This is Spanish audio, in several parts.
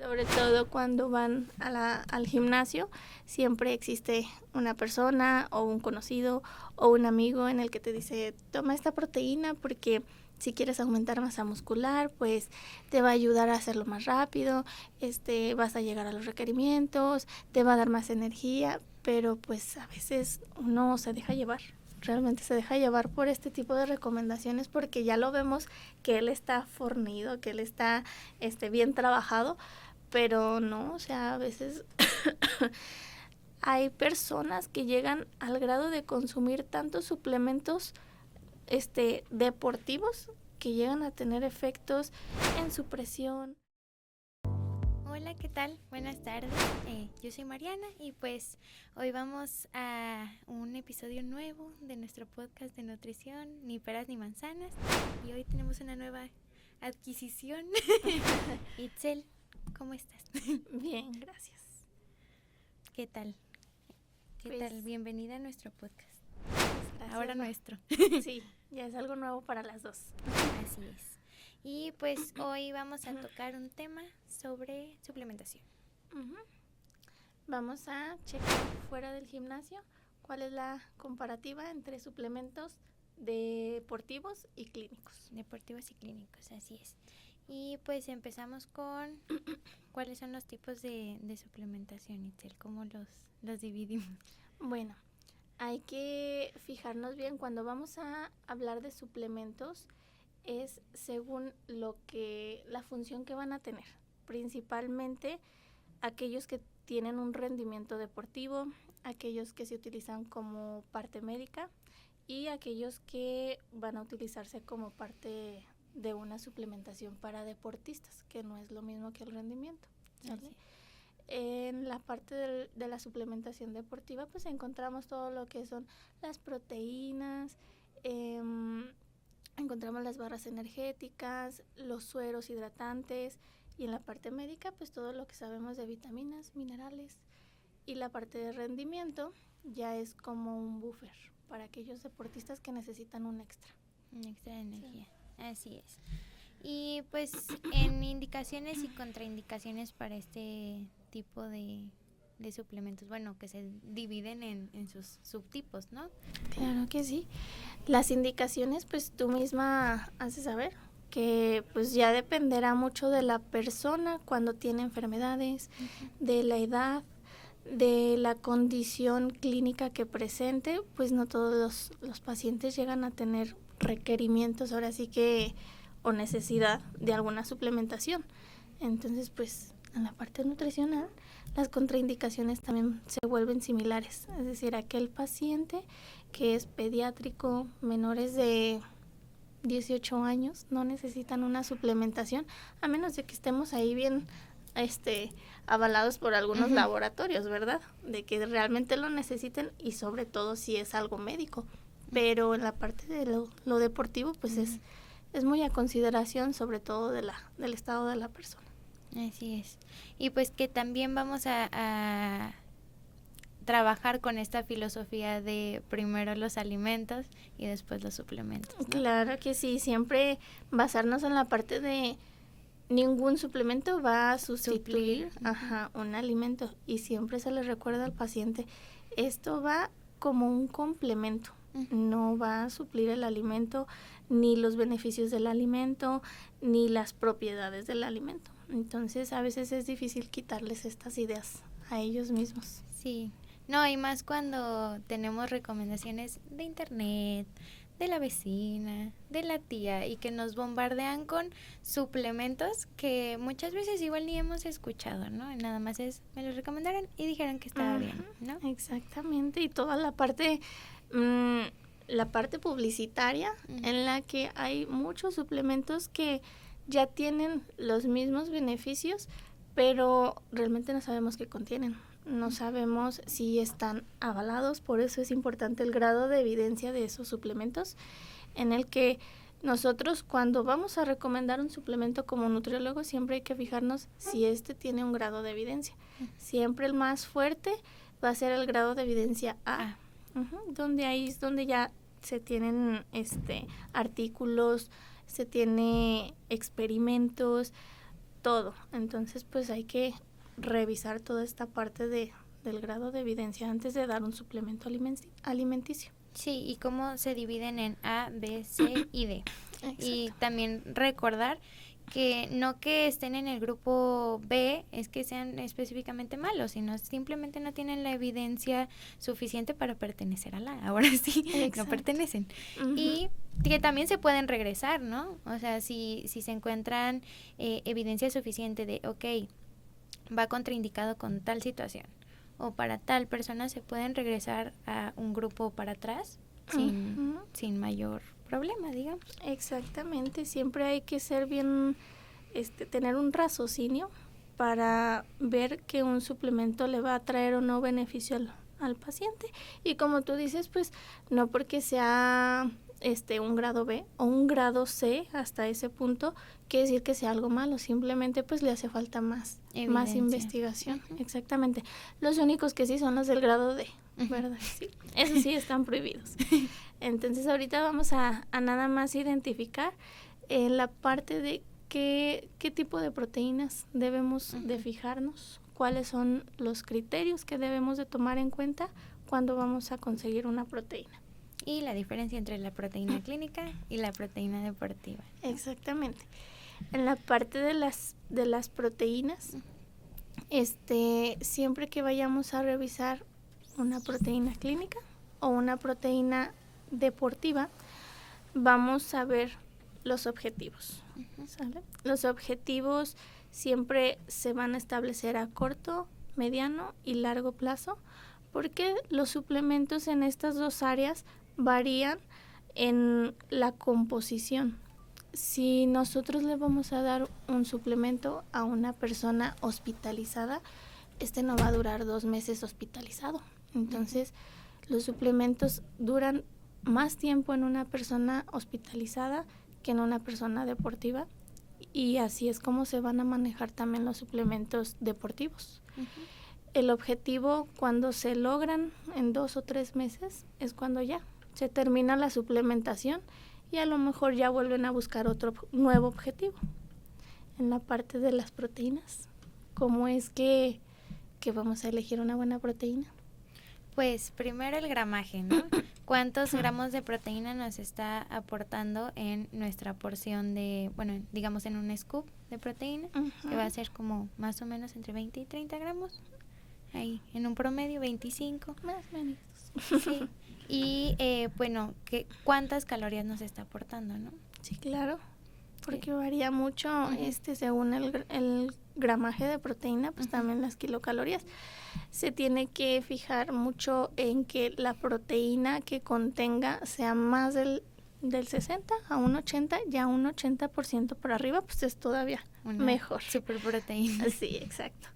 Sobre todo cuando van al gimnasio, siempre existe una persona o un conocido o un amigo en el que te dice, toma esta proteína porque si quieres aumentar masa muscular, pues te va a ayudar a hacerlo más rápido, vas a llegar a los requerimientos, te va a dar más energía, pero pues a veces uno se deja llevar. Realmente se deja llevar por este tipo de recomendaciones porque ya lo vemos que él está fornido, que él está bien trabajado, pero no, o sea, a veces hay personas que llegan al grado de consumir tantos suplementos deportivos que llegan a tener efectos en su presión. Hola, ¿qué tal? Buenas tardes. Yo soy Mariana y pues hoy vamos a un episodio nuevo de nuestro podcast de nutrición, ni peras ni manzanas. Y hoy tenemos una nueva adquisición. Itzel, ¿cómo estás? Bien, gracias. ¿Qué tal? ¿Qué tal? Bienvenida a nuestro podcast. Gracias. Ahora nuestro. Sí, ya es algo nuevo para las dos. Así es. Y pues hoy vamos a tocar un tema sobre suplementación. Vamos a checar fuera del gimnasio cuál es la comparativa entre suplementos deportivos y clínicos. Deportivos y clínicos, así es. Y pues empezamos con cuáles son los tipos de suplementación, Itzel, ¿cómo los dividimos? Bueno, hay que fijarnos bien cuando vamos a hablar de suplementos, es según la función que van a tener, principalmente aquellos que tienen un rendimiento deportivo, aquellos que se utilizan como parte médica y aquellos que van a utilizarse como parte de una suplementación para deportistas, que no es lo mismo que el rendimiento, ¿sale? En la parte de la suplementación deportiva pues encontramos todo lo que son las proteínas, encontramos las barras energéticas, los sueros hidratantes, y en la parte médica pues todo lo que sabemos de vitaminas, minerales, y la parte de rendimiento ya es como un buffer para aquellos deportistas que necesitan un extra de energía. Sí. Así es. Y pues en indicaciones y contraindicaciones para este tipo de suplementos, bueno, que se dividen en sus subtipos, ¿no? Claro que sí. Las indicaciones pues tú misma haces saber que pues ya dependerá mucho de la persona cuando tiene enfermedades, de la edad, de la condición clínica que presente, pues no todos los pacientes llegan a tener requerimientos, ahora sí que, o necesidad de alguna suplementación. Entonces, pues en la parte nutricional, las contraindicaciones también se vuelven similares, es decir, aquel paciente que es pediátrico, menores de 18 años, no necesitan una suplementación, a menos de que estemos ahí bien avalados por algunos laboratorios, ¿verdad? De que realmente lo necesiten y sobre todo si es algo médico. Pero en la parte de lo deportivo, pues es muy a consideración, sobre todo del estado de la persona. Así es. Y pues que también vamos a trabajar con esta filosofía de primero los alimentos y después los suplementos, ¿no? Claro que sí, siempre basarnos en la parte de ningún suplemento va a sustituir un alimento, y siempre se le recuerda al paciente, esto va como un complemento, no va a suplir el alimento, ni los beneficios del alimento, ni las propiedades del alimento. Entonces a veces es difícil quitarles estas ideas a ellos mismos. Sí, no, y más cuando tenemos recomendaciones de internet, de la vecina, de la tía, y que nos bombardean con suplementos que muchas veces igual ni hemos escuchado, ¿no? Nada más me los recomendaron y dijeron que estaba bien, ¿no? Exactamente, y toda la parte publicitaria en la que hay muchos suplementos que ya tienen los mismos beneficios, pero realmente no sabemos qué contienen. No sabemos si están avalados, por eso es importante el grado de evidencia de esos suplementos, en el que nosotros cuando vamos a recomendar un suplemento como nutriólogo siempre hay que fijarnos si tiene un grado de evidencia. Siempre el más fuerte va a ser el grado de evidencia A, donde ahí es donde ya se tienen artículos, se tiene experimentos, todo. Entonces, pues hay que revisar toda esta parte del grado de evidencia antes de dar un suplemento alimenticio. Sí, y cómo se dividen en A, B, C y D. Exacto. Y también recordar que no que estén en el grupo B es que sean específicamente malos, sino simplemente no tienen la evidencia suficiente para pertenecer a la. Ahora sí, exacto, no pertenecen. Uh-huh. Y que también se pueden regresar, ¿no? O sea, si se encuentran evidencia suficiente de, ok, va contraindicado con tal situación, o para tal persona, se pueden regresar a un grupo para atrás sin mayor problema, digamos. Exactamente, siempre hay que ser bien, tener un raciocinio para ver que un suplemento le va a traer o no beneficio al paciente. Y como tú dices, pues no porque sea un grado B o un grado C hasta ese punto, quiere decir que sea algo malo, simplemente pues le hace falta más investigación. Uh-huh. Exactamente. Los únicos que sí son los del grado D, ¿verdad? Sí. Esos sí están prohibidos. Entonces ahorita vamos a nada más identificar la parte de qué tipo de proteínas debemos de fijarnos, cuáles son los criterios que debemos de tomar en cuenta cuando vamos a conseguir una proteína. Y la diferencia entre la proteína clínica y la proteína deportiva. Exactamente. En la parte de las proteínas, siempre que vayamos a revisar una proteína clínica o una proteína deportiva, vamos a ver los objetivos. ¿Sale? Los objetivos siempre se van a establecer a corto, mediano y largo plazo, porque los suplementos en estas dos áreas varían en la composición. Si nosotros le vamos a dar un suplemento a una persona hospitalizada, no va a durar 2 meses hospitalizado. Entonces, los suplementos duran más tiempo en una persona hospitalizada que en una persona deportiva, y así es como se van a manejar también los suplementos deportivos. Uh-huh. El objetivo, cuando se logran en 2 o 3 meses, es cuando ya se termina la suplementación y a lo mejor ya vuelven a buscar otro nuevo objetivo. En la parte de las proteínas, ¿cómo es que vamos a elegir una buena proteína? Pues primero el gramaje, ¿no? ¿Cuántos gramos de proteína nos está aportando en nuestra porción de, bueno, digamos en un scoop de proteína? Uh-huh. Que va a ser como más o menos entre 20 y 30 gramos. Ahí, en un promedio, 25. Más o menos. Sí. Y, ¿cuántas calorías nos está aportando, no? Sí, claro. Porque varía mucho, uh-huh, según el gramaje de proteína, pues uh-huh, también las kilocalorías. Se tiene que fijar mucho en que la proteína que contenga sea más del 60 a un 80, ya un 80% por arriba, pues es todavía mejor. Superproteína. Sí, exacto.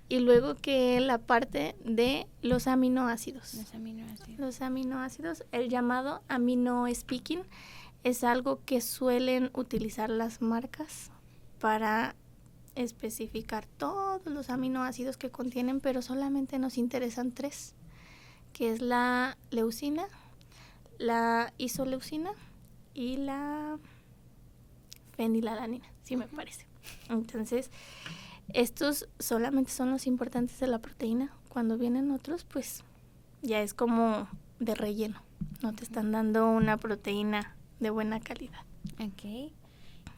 Y luego que la parte de los aminoácidos. Los aminoácidos, el llamado amino speaking, es algo que suelen utilizar las marcas para especificar todos los aminoácidos que contienen, pero solamente nos interesan 3, que es la leucina, la isoleucina y la fenilalanina, sí me parece. Entonces, estos solamente son los importantes de la proteína. Cuando vienen otros, pues ya es como de relleno. No te están dando una proteína de buena calidad. Ok.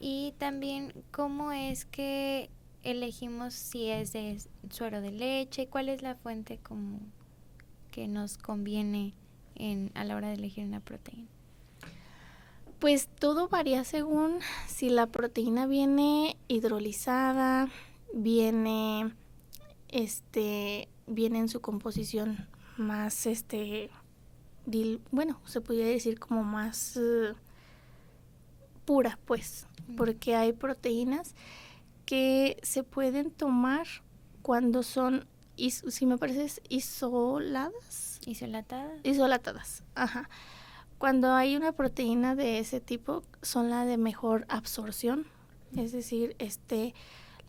Y también, ¿cómo es que elegimos si es de suero de leche? ¿Cuál es la fuente como que nos conviene a la hora de elegir una proteína? Pues todo varía según si la proteína viene hidrolizada, viene en su composición más, se podría decir como más pura, pues, porque hay proteínas que se pueden tomar cuando son, si me parece, isolatadas, ajá. Cuando hay una proteína de ese tipo, son la de mejor absorción, es decir,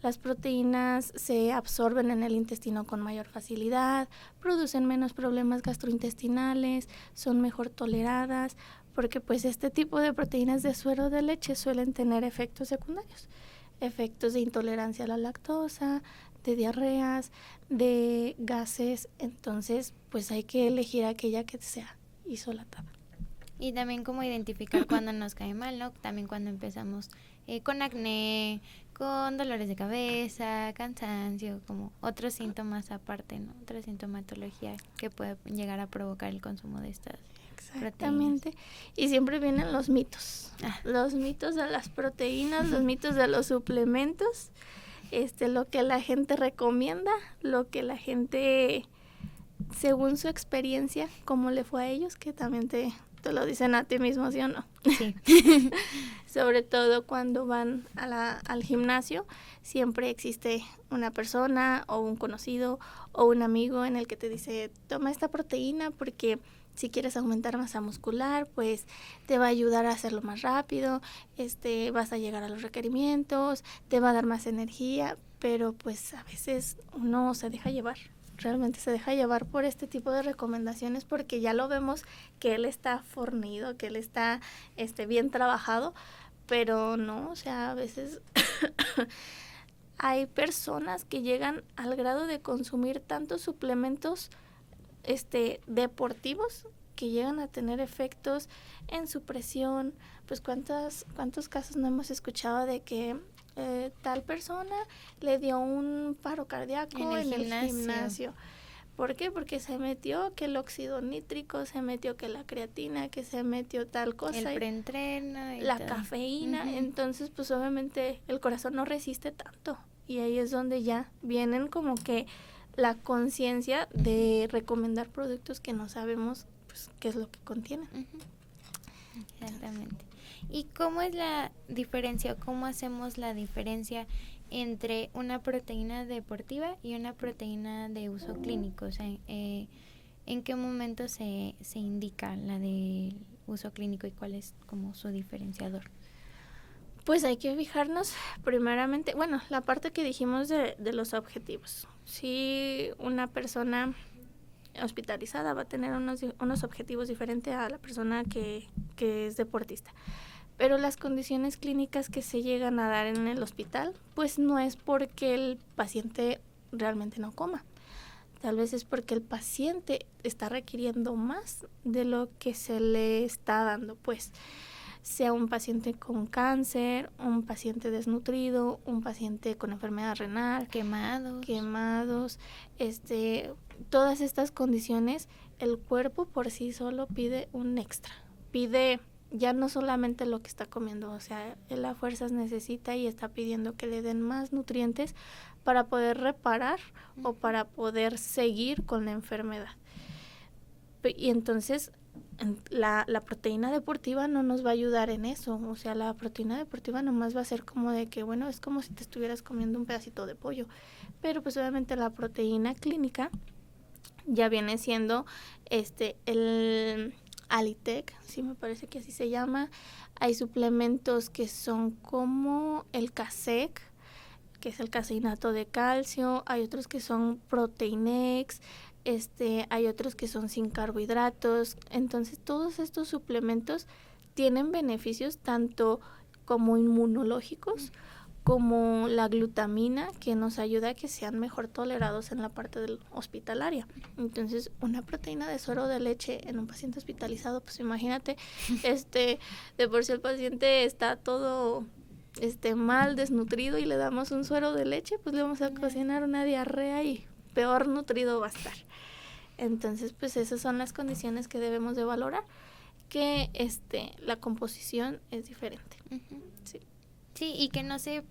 las proteínas se absorben en el intestino con mayor facilidad, producen menos problemas gastrointestinales, son mejor toleradas, porque pues este tipo de proteínas de suero de leche suelen tener efectos secundarios. efectos de intolerancia a la lactosa, de diarreas, de gases. Entonces, pues hay que elegir aquella que sea isolatada. Y también como identificar cuando nos cae mal, ¿no? También cuando empezamos con acné, con dolores de cabeza, cansancio, como otros síntomas aparte, ¿no? Otra sintomatología que puede llegar a provocar el consumo de estas Exactamente. proteínas. Y siempre vienen los mitos. Los mitos de las proteínas, los mitos de los suplementos, lo que la gente recomienda, lo que la gente, según su experiencia, cómo le fue a ellos, que también te lo dicen a ti mismo, ¿sí o no? Sí. Sobre todo cuando van al gimnasio, siempre existe una persona o un conocido o un amigo en el que te dice, toma esta proteína porque si quieres aumentar masa muscular, pues te va a ayudar a hacerlo más rápido, vas a llegar a los requerimientos, te va a dar más energía, pero pues a veces uno se deja llevar. Realmente se deja llevar por este tipo de recomendaciones porque ya lo vemos que él está fornido, que él está bien trabajado, pero no, o sea, a veces hay personas que llegan al grado de consumir tantos suplementos deportivos que llegan a tener efectos en su presión. Pues cuántos casos no hemos escuchado de que tal persona le dio un paro cardíaco en el gimnasio. ¿Por qué? Porque se metió que el óxido nítrico, se metió que la creatina, que se metió tal cosa. El preentreno. La cafeína. Uh-huh. Entonces, pues obviamente el corazón no resiste tanto. Y ahí es donde ya vienen como que la conciencia de recomendar productos que no sabemos pues qué es lo que contienen. Uh-huh. Exactamente. ¿Y cómo es la diferencia o cómo hacemos la diferencia entre una proteína deportiva y una proteína de uso clínico? O sea, ¿en qué momento se indica la de uso clínico y cuál es como su diferenciador? Pues hay que fijarnos primeramente, bueno, la parte que dijimos de los objetivos. Si una persona hospitalizada va a tener unos objetivos diferentes a la persona que es deportista. Pero las condiciones clínicas que se llegan a dar en el hospital, pues no es porque el paciente realmente no coma. Tal vez es porque el paciente está requiriendo más de lo que se le está dando, pues sea un paciente con cáncer, un paciente desnutrido, un paciente con enfermedad renal, quemados, todas estas condiciones, el cuerpo por sí solo pide un extra, pide ya no solamente lo que está comiendo, o sea, él a fuerzas necesita y está pidiendo que le den más nutrientes para poder reparar o para poder seguir con la enfermedad. Y entonces la proteína deportiva no nos va a ayudar en eso, o sea, la proteína deportiva nomás va a ser como de que, bueno, es como si te estuvieras comiendo un pedacito de pollo, pero pues obviamente la proteína clínica ya viene siendo el Alitec, sí me parece que así se llama. Hay suplementos que son como el Casec, que es el caseinato de calcio, hay otros que son Proteinex, hay otros que son sin carbohidratos. Entonces todos estos suplementos tienen beneficios tanto como inmunológicos como la glutamina, que nos ayuda a que sean mejor tolerados en la parte del hospitalaria. Entonces, una proteína de suero de leche en un paciente hospitalizado, pues imagínate, de por sí el paciente está todo mal, desnutrido, y le damos un suero de leche, pues le vamos a cocinar una diarrea y peor nutrido va a estar. Entonces, pues esas son las condiciones que debemos de valorar, que la composición es diferente. Uh-huh. Sí, y que no se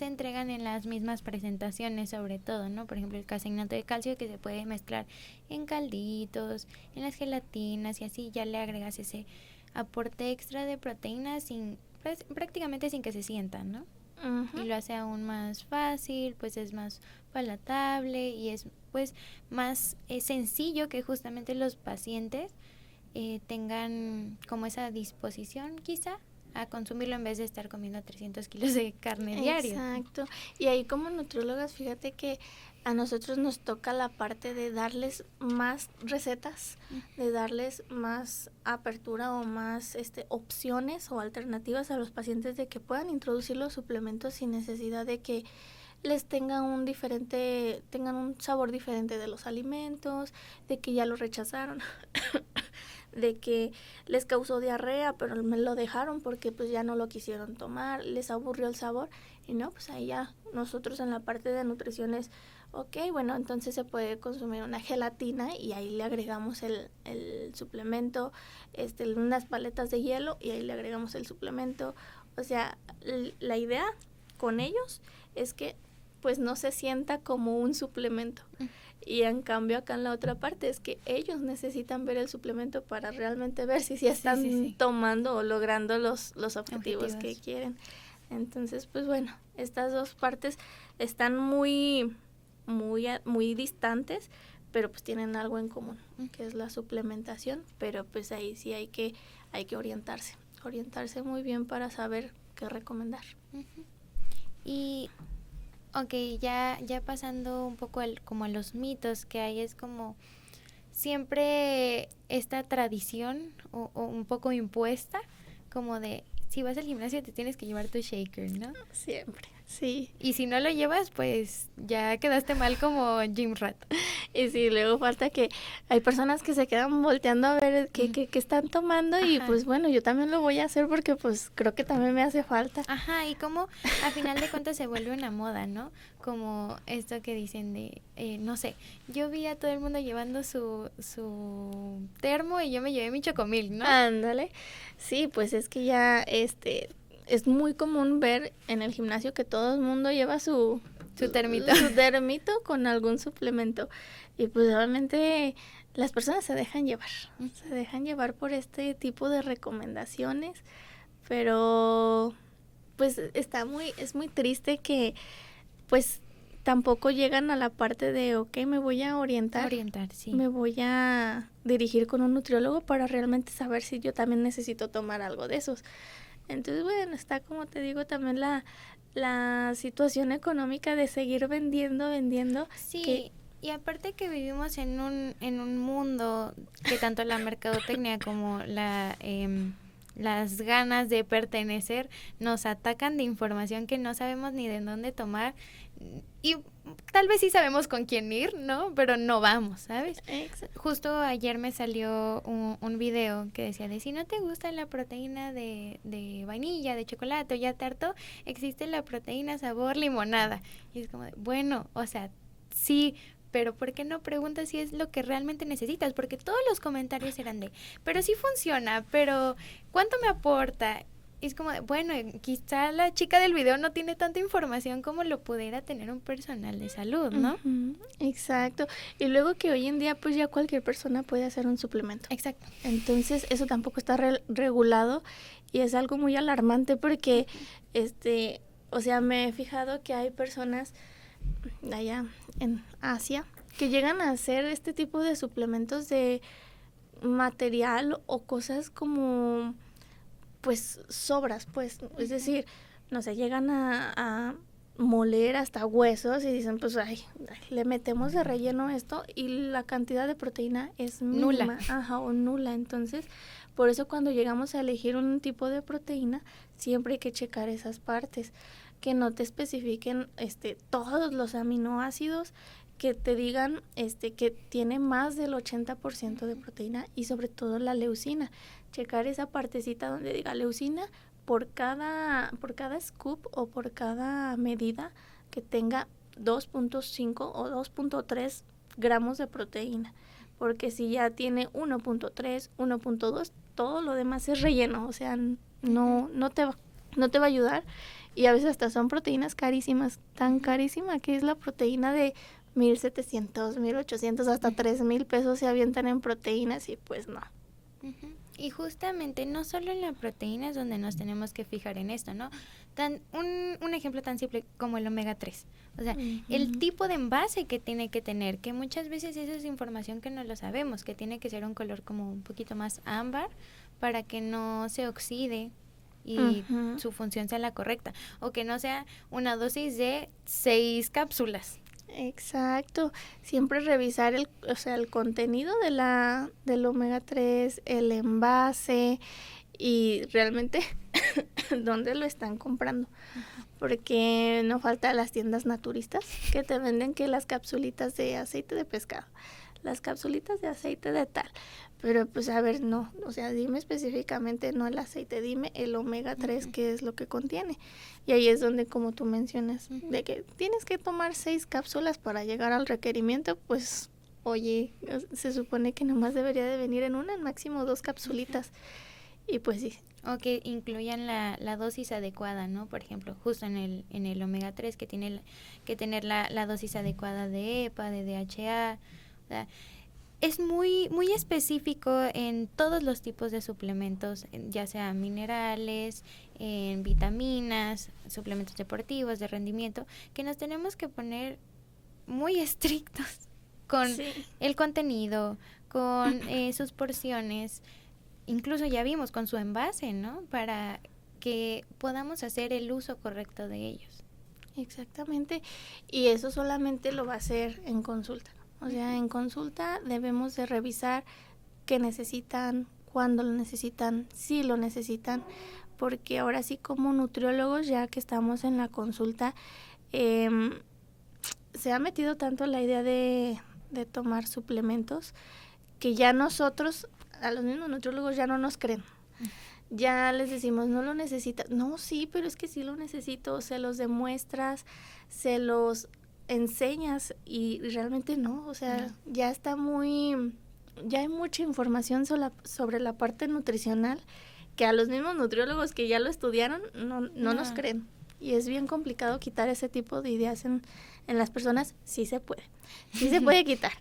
entregan en las mismas presentaciones, sobre todo, ¿no? Por ejemplo, el caseinato de calcio, que se puede mezclar en calditos, en las gelatinas, y así ya le agregas ese aporte extra de proteínas prácticamente sin que se sientan, ¿no? Uh-huh. Y lo hace aún más fácil, pues es más palatable y es pues más sencillo que justamente los pacientes tengan como esa disposición quizá a consumirlo en vez de estar comiendo 300 kilos de carne diario. Exacto. Y ahí como nutriólogas, fíjate que a nosotros nos toca la parte de darles más recetas, de darles más apertura o más opciones o alternativas a los pacientes de que puedan introducir los suplementos sin necesidad de que les tengan un sabor diferente de los alimentos, de que ya lo rechazaron, de que les causó diarrea, pero me lo dejaron porque pues ya no lo quisieron tomar, les aburrió el sabor, y no, pues ahí ya nosotros en la parte de nutrición es, ok, bueno, entonces se puede consumir una gelatina y ahí le agregamos el suplemento, unas paletas de hielo y ahí le agregamos el suplemento. O sea, la idea con ellos es que pues no se sienta como un suplemento. Y en cambio acá en la otra parte es que ellos necesitan ver el suplemento para realmente ver si están tomando o logrando los objetivos que quieren. Entonces, pues bueno, estas dos partes están muy distantes, pero pues tienen algo en común, que es la suplementación, pero pues ahí sí hay que orientarse muy bien para saber qué recomendar. Y ok, ya pasando un poco como a los mitos que hay, es como siempre esta tradición o un poco impuesta, como de si vas al gimnasio te tienes que llevar tu shaker, ¿no? Siempre, sí. Y si no lo llevas, pues ya quedaste mal como gym rat. Y sí, luego falta que hay personas que se quedan volteando a ver qué están tomando. Ajá. Y pues bueno, yo también lo voy a hacer porque pues creo que también me hace falta. Ajá, y como al final de cuentas se vuelve una moda, ¿no? Como esto que dicen de, no sé, yo vi a todo el mundo llevando su termo y yo me llevé mi chocomil, ¿no? Ándale. Sí, pues es que ya es muy común ver en el gimnasio que todo el mundo lleva su termito. Su termito con algún suplemento. Y pues obviamente las personas se dejan llevar por este tipo de recomendaciones, pero pues es muy triste que pues tampoco llegan a la parte de, ok, me voy a orientar, sí. Me voy a dirigir con un nutriólogo para realmente saber si yo también necesito tomar algo de esos. Entonces, bueno, está como te digo también la situación económica de seguir vendiendo. Sí, y aparte que vivimos en un mundo que tanto la mercadotecnia como las ganas de pertenecer nos atacan de información que no sabemos ni de dónde tomar, y tal vez sí sabemos con quién ir, ¿no? Pero no vamos, ¿sabes? Exacto. Justo ayer me salió un video que decía de si no te gusta la proteína de vainilla, de chocolate o ya te hartó, existe la proteína sabor limonada. Y es como de, bueno, o sea, sí, pero ¿por qué no preguntas si es lo que realmente necesitas? Porque todos los comentarios eran de, pero sí funciona, pero ¿cuánto me aporta? Y es como de, bueno, quizá la chica del video no tiene tanta información como lo pudiera tener un personal de salud, ¿no? Uh-huh, exacto. Y luego que hoy en día pues ya cualquier persona puede hacer un suplemento. Exacto. Entonces eso tampoco está regulado y es algo muy alarmante porque, o sea, me he fijado que hay personas allá en Asia que llegan a hacer este tipo de suplementos de material o cosas como pues sobras, pues, es decir, no sé, llegan a moler hasta huesos y dicen, pues, ay, le metemos de relleno esto y la cantidad de proteína es mínima, o nula. Entonces, por eso cuando llegamos a elegir un tipo de proteína, siempre hay que checar esas partes, que no te especifiquen todos los aminoácidos, que te digan que tiene más del 80% de proteína y sobre todo la leucina. Checar esa partecita donde diga leucina por cada scoop o por cada medida que tenga 2.5 o 2.3 gramos de proteína. Porque si ya tiene 1.3, 1.2, todo lo demás es relleno, o sea, no te va a ayudar. Y a veces hasta son proteínas carísimas, tan carísima que es la proteína de 1,700, 1,800, hasta 3,000 pesos se avientan en proteínas y pues no. Uh-huh. Y justamente no solo en la proteína es donde nos tenemos que fijar en esto, ¿no? Un ejemplo tan simple como el omega 3. O sea, uh-huh, el tipo de envase que tiene que tener, que muchas veces esa es información que no lo sabemos, que tiene que ser un color como un poquito más ámbar para que no se oxide y su función sea la correcta, o que no sea una dosis de 6 cápsulas. Exacto, siempre revisar el contenido del omega 3, el envase y realmente dónde lo están comprando. Porque no falta las tiendas naturistas que te venden que las capsulitas de aceite de pescado, las capsulitas de aceite de tal. Pero pues a ver, no, o sea, dime específicamente no el aceite, dime el omega 3 qué es lo que contiene. Y ahí es donde, como tú mencionas, de que tienes que tomar 6 cápsulas para llegar al requerimiento, pues oye, se supone que nomás debería de venir en una, en máximo 2 capsulitas. Y pues sí. O que incluyan la dosis adecuada, ¿no? Por ejemplo, justo en el omega 3 que tiene que tener la dosis adecuada de EPA, de DHA. O sea, es muy muy específico en todos los tipos de suplementos, ya sea minerales, en vitaminas, suplementos deportivos, de rendimiento, que nos tenemos que poner muy estrictos con el contenido, con sus porciones. Incluso ya vimos con su envase, ¿no? Para que podamos hacer el uso correcto de ellos. Exactamente. Y eso solamente lo va a hacer en consulta. O sea, en consulta debemos de revisar qué necesitan, cuándo lo necesitan, si lo necesitan, porque ahora sí como nutriólogos, ya que estamos en la consulta, se ha metido tanto la idea de tomar suplementos que ya nosotros, a los mismos nutriólogos, ya no nos creen. Ya les decimos, no lo necesitas. No, sí, pero es que sí lo necesito. Se los demuestras, se los enseñas y realmente no. O sea, ya está ya hay mucha información sobre la parte nutricional que a los mismos nutriólogos que ya lo estudiaron no nos creen. Y es bien complicado quitar ese tipo de ideas en las personas. Sí se puede quitar.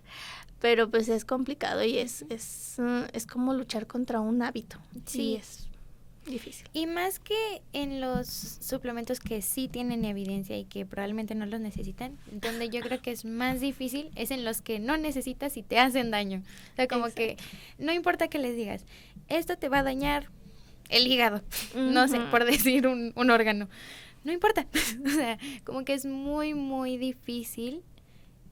Pero pues es complicado y es como luchar contra un hábito. Sí, es difícil. Y más que en los suplementos que sí tienen evidencia y que probablemente no los necesitan, donde yo creo que es más difícil es en los que no necesitas y te hacen daño. O sea, como que no importa que les digas, esto te va a dañar el hígado, no sé, por decir un órgano. No importa. O sea, como que es muy, muy difícil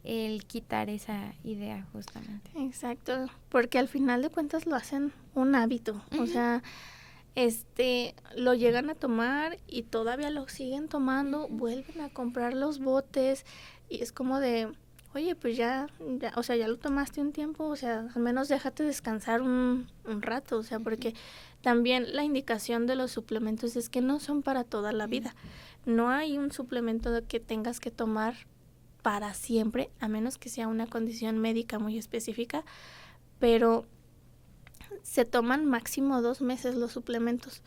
el quitar esa idea justamente. Exacto, porque al final de cuentas lo hacen un hábito, o sea, lo llegan a tomar y todavía lo siguen tomando, vuelven a comprar los botes y es como de, oye, pues ya, o sea, ya lo tomaste un tiempo, o sea, al menos déjate descansar un rato, o sea, porque también la indicación de los suplementos es que no son para toda la vida, no hay un suplemento que tengas que tomar para siempre, a menos que sea una condición médica muy específica, pero se toman máximo 2 meses los suplementos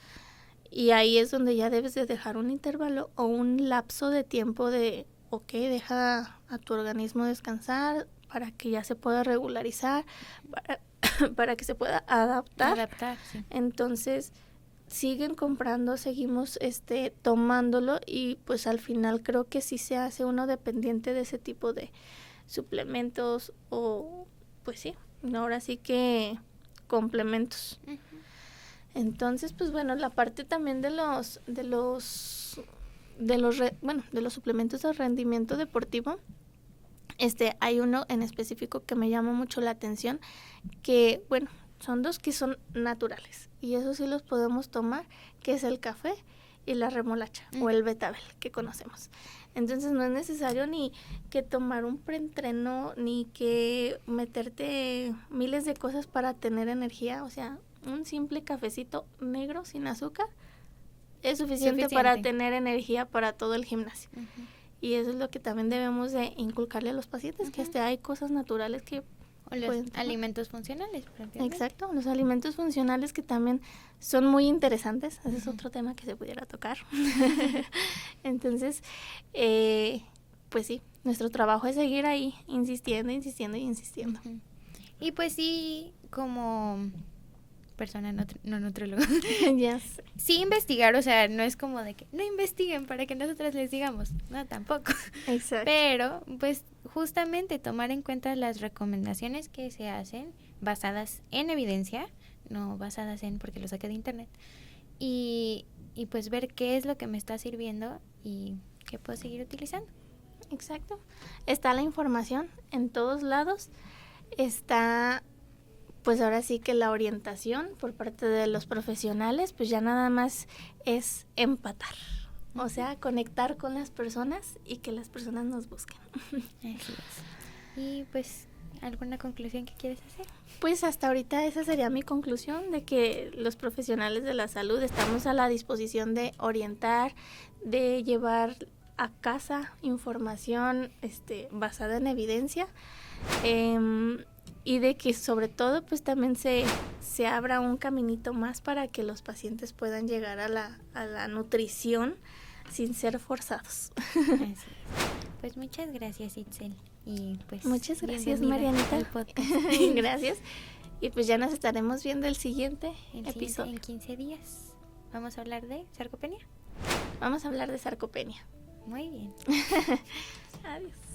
y ahí es donde ya debes de dejar un intervalo o un lapso de tiempo de, deja a tu organismo descansar para que ya se pueda regularizar, para que se pueda adaptar. Sí. Entonces siguen comprando, seguimos tomándolo y pues al final creo que sí se hace uno dependiente de ese tipo de suplementos o pues sí, ahora sí que complementos. Entonces, pues bueno, la parte también de los suplementos de rendimiento deportivo, hay uno en específico que me llama mucho la atención, que bueno, son 2 que son naturales y eso sí los podemos tomar, que es el café y la remolacha o el betabel que conocemos. Entonces no es necesario ni que tomar un preentreno ni que meterte miles de cosas para tener energía, o sea, un simple cafecito negro sin azúcar es suficiente para tener energía para todo el gimnasio. Y eso es lo que también debemos de inculcarle a los pacientes, que hay cosas naturales que o los alimentos funcionales. Exacto, los alimentos funcionales que también son muy interesantes. Ese es otro tema que se pudiera tocar. Entonces, pues sí, nuestro trabajo es seguir ahí, insistiendo. Y pues sí, como persona no nutrióloga, yes. Sí investigar, o sea, no es como de que no investiguen para que nosotras les digamos, no, tampoco. Exacto. Pero, pues, justamente tomar en cuenta las recomendaciones que se hacen basadas en evidencia, no basadas en porque lo saqué de internet, y y pues ver qué es lo que me está sirviendo y qué puedo seguir utilizando. Exacto. Está la información en todos lados. Está, pues ahora sí que la orientación por parte de los profesionales, pues ya nada más es empatar. O sea, conectar con las personas y que las personas nos busquen. Así es. Y pues, ¿alguna conclusión que quieres hacer? Pues hasta ahorita esa sería mi conclusión, de que los profesionales de la salud estamos a la disposición de orientar, de llevar a casa información basada en evidencia, y de que sobre todo pues también se abra un caminito más para que los pacientes puedan llegar a la nutrición sin ser forzados. Así es. Pues muchas gracias, Itzel. Y pues muchas gracias, Marianita. Al podcast. Gracias. Y pues ya nos estaremos viendo el siguiente episodio. En 15 días. Vamos a hablar de sarcopenia. Vamos a hablar de sarcopenia. Muy bien. Adiós.